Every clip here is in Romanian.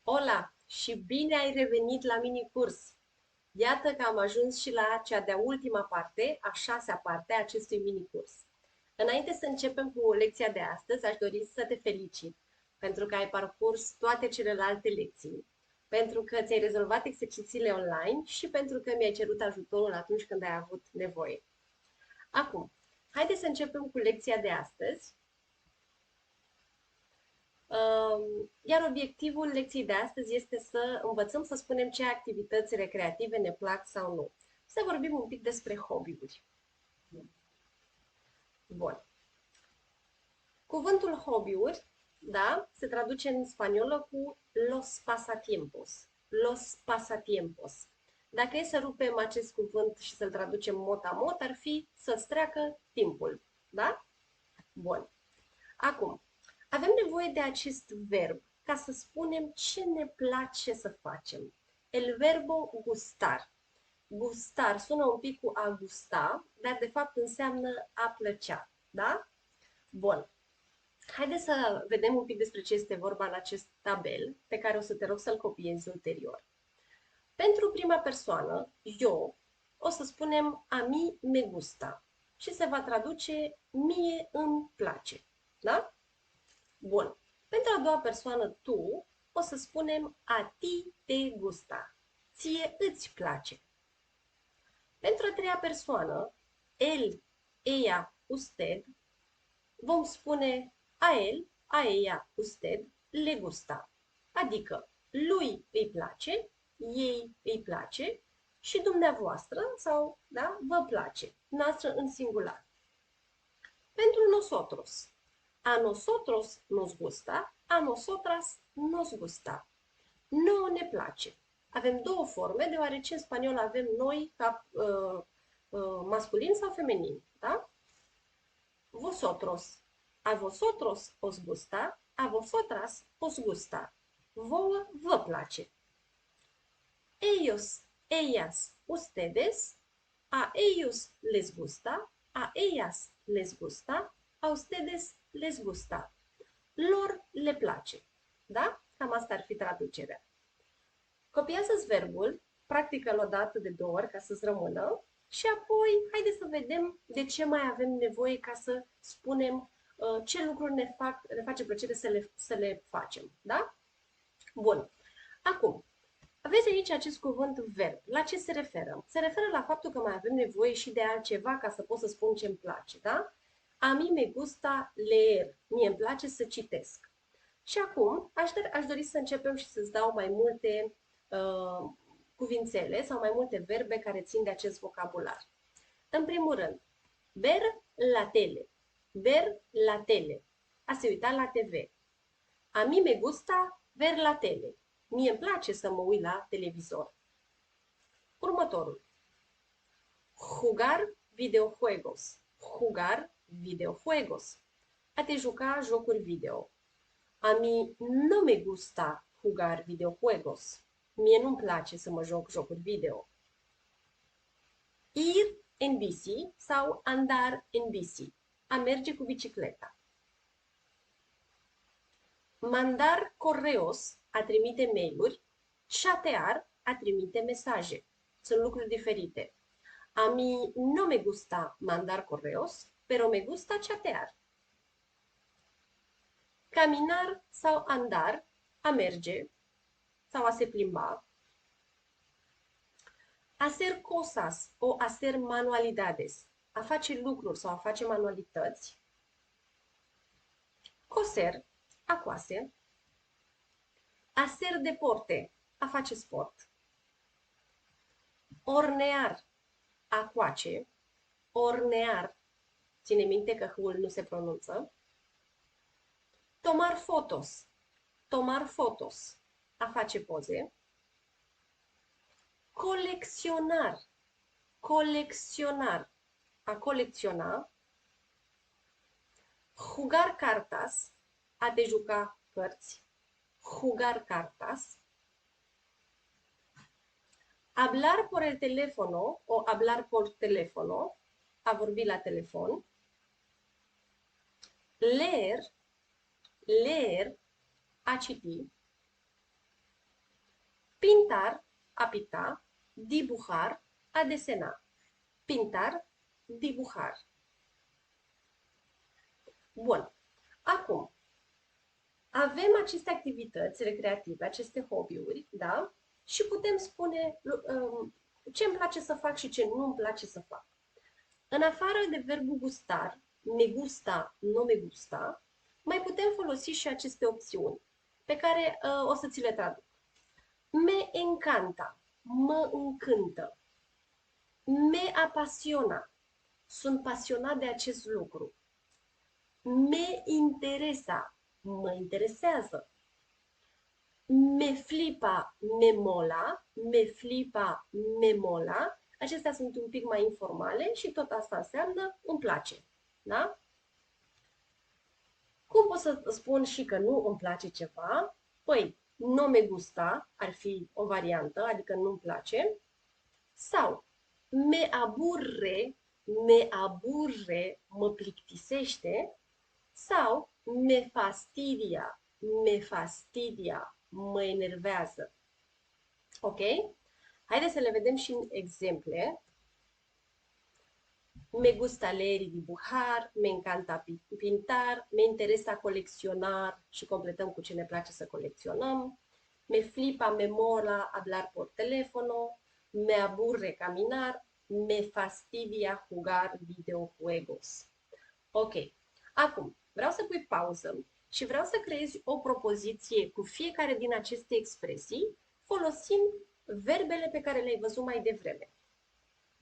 Hola și bine ai revenit la minicurs! Iată că am ajuns și la cea de-a ultima parte, a șasea parte a acestui minicurs. Înainte să începem cu lecția de astăzi, aș dori să te felicit pentru că ai parcurs toate celelalte lecții, pentru că ți-ai rezolvat exercițiile online și pentru că mi-ai cerut ajutorul atunci când ai avut nevoie. Acum, haideți să începem cu lecția de astăzi. Iar obiectivul lecției de astăzi este să învățăm să spunem ce activități recreative ne plac sau nu. Să vorbim un pic despre hobby-uri. Bun. Cuvântul hobby-uri, da, se traduce în spaniolă cu los pasatiempos. Los pasatiempos. Dacă e să rupem acest cuvânt și să-l traducem mot-a-mot, ar fi să-ți treacă timpul. Da? Bun. Acum, avem nevoie de acest verb ca să spunem ce ne place să facem. El verbo gustar. Gustar sună un pic cu a gusta, dar de fapt înseamnă a plăcea. Da? Bun. Haideți să vedem un pic despre ce este vorba în acest tabel, pe care o să te rog să-l copiezi ulterior. Pentru prima persoană, eu, o să spunem a mi me gusta și se va traduce mie îmi place. Da? Bun. Pentru a doua persoană, tu, o să spunem a ti te gusta. Ție îți place. Pentru a treia persoană, el, ella, usted, vom spune a el, a ella, usted, le gusta. Adică lui îi place, ei îi place și dumneavoastră sau, da, vă place. Noastră în singular. Pentru nosotros, a nosotros nos gusta, a nosotras nos gusta. Nouă ne place. Avem două forme, deoarece în spaniolă avem noi ca masculin sau feminin. Da? Vosotros. A vosotros os gusta, a vosotras os gusta. Vouă vă place. Ellos, ellas, ustedes. A ellos les gusta, a ellas les gusta, a ustedes les gusta. Lor le place. Da? Cam asta ar fi traducerea. Copiază-ți verbul, practică-l o dată de două ori ca să-ți rămână și apoi haideți să vedem de ce mai avem nevoie ca să spunem ce lucruri ne face plăcere să le facem. Da? Bun. Acum, aveți aici acest cuvânt verb. La ce se referă? Se referă la faptul că mai avem nevoie și de altceva ca să pot să spun ce îmi place. Da? A mí me gusta leer. Mie îmi place să citesc. Și acum aș dori să începem și să-ți dau mai multe cuvințele sau mai multe verbe care țin de acest vocabular. În primul rând, ver la tele. Ver la tele. A se uita la TV. A mí me gusta ver la tele. Mie îmi place să mă uit la televizor. Următorul. Jugar videojuegos. Jugar videojuegos. A te juca jocuri video. A mí no me gusta jugar videojuegos. Mie nu-mi place să mă joc jocuri video. Ir en bici sau andar en bici. A merge cu bicicleta. Mandar correos, a trimite mail-uri. Chatear, a trimite mesaje. Sunt lucruri diferite. A mí no me gusta mandar correos, pero me gusta chatear. Caminar sau andar, a merge sau a se plimba. Hacer cosas o hacer manualidades, a face lucruri sau a face manualități. Coser, a coase. Hacer deporte, a face sport. Hornear, a coace. Hornear, ține minte că h-ul nu se pronunță. Tomar fotos, tomar fotos, a face poze. Colecționar, colecționar, a colecționa. Jugar cartas, a te juca cărți. Jugar cartas. Hablar por el teléfono o hablar por teléfono, a vorbi la telefon. Leer, leer, a citi. Pintar, a pita, dibujar, a desena. Pintar, dibujar. Bun. Acum, avem aceste activități recreative, aceste hobby-uri, da? Și putem spune ce îmi place să fac și ce nu îmi place să fac. În afară de verbul gustar, me gusta, no me gusta, mai putem folosi și aceste opțiuni pe care o să ți le traduc. Me encanta, mă încântă. Me apasiona, sunt pasionat de acest lucru. Me interesa, mă interesează. Me flipa, me mola, me flipa, me mola. Acestea sunt un pic mai informale și tot asta înseamnă îmi place. Da? Cum pot să spun și că nu îmi place ceva? Păi, no me gusta ar fi o variantă, adică nu-mi place. Sau me aburre, mă plictisește. Sau me fastidia, mă enervează. Ok? Haideți să le vedem și în exemple. Me gusta leer y dibujar, me encanta pintar, me interesa coleccionar și completăm cu ce ne place să colecționăm. Me flipa, me mola hablar por teléfono, me aburre caminar, me fastidia jugar videojuegos. Ok. Acum, vreau să pui pauză și vreau să creezi o propoziție cu fiecare din aceste expresii folosind verbele pe care le-ai văzut mai devreme.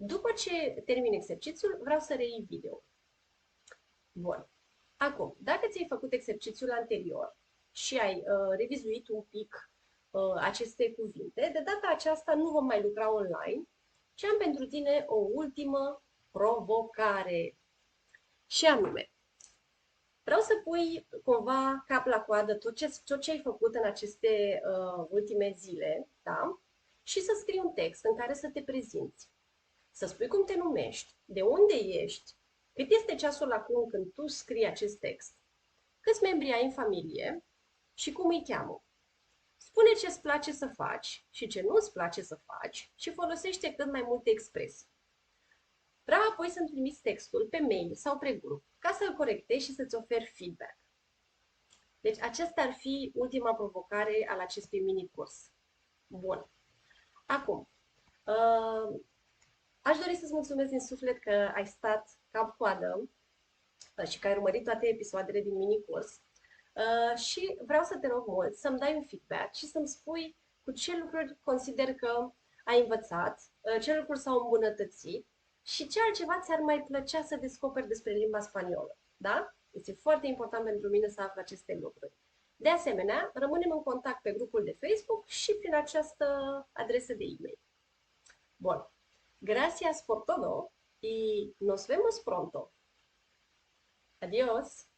După ce termin exercițiul, vreau să reiei video. Bun. Acum, dacă ți-ai făcut exercițiul anterior și ai revizuit un pic aceste cuvinte, de data aceasta nu vom mai lucra online, ci am pentru tine o ultimă provocare. Și anume, vreau să pui cumva cap la coadă tot ce ai făcut în aceste ultime zile, da? Și să scrii un text în care să te prezinți. Să spui cum te numești, de unde ești, cât este ceasul acum când tu scrii acest text, câți membri ai în familie și cum îi cheamă. Spune ce îți place să faci și ce nu îți place să faci și folosește cât mai multe expresii. Vreau apoi să-mi trimiți textul pe mail sau pe grup ca să-l corectezi și să-ți oferi feedback. Deci aceasta ar fi ultima provocare al acestui mini-curs. Bun. Acum, aș dori să-ți mulțumesc din suflet că ai stat cap-coadă și că ai urmărit toate episoadele din mini-curs și vreau să te rog mult să-mi dai un feedback și să-mi spui cu ce lucruri consider că ai învățat, ce lucruri s-au îmbunătățit și ce altceva ți-ar mai plăcea să descoperi despre limba spaniolă. Da? Este foarte important pentru mine să aflu aceste lucruri. De asemenea, rămânem în contact pe grupul de Facebook și prin această adresă de e-mail. Bun. Gracias por todo y nos vemos pronto. Adiós.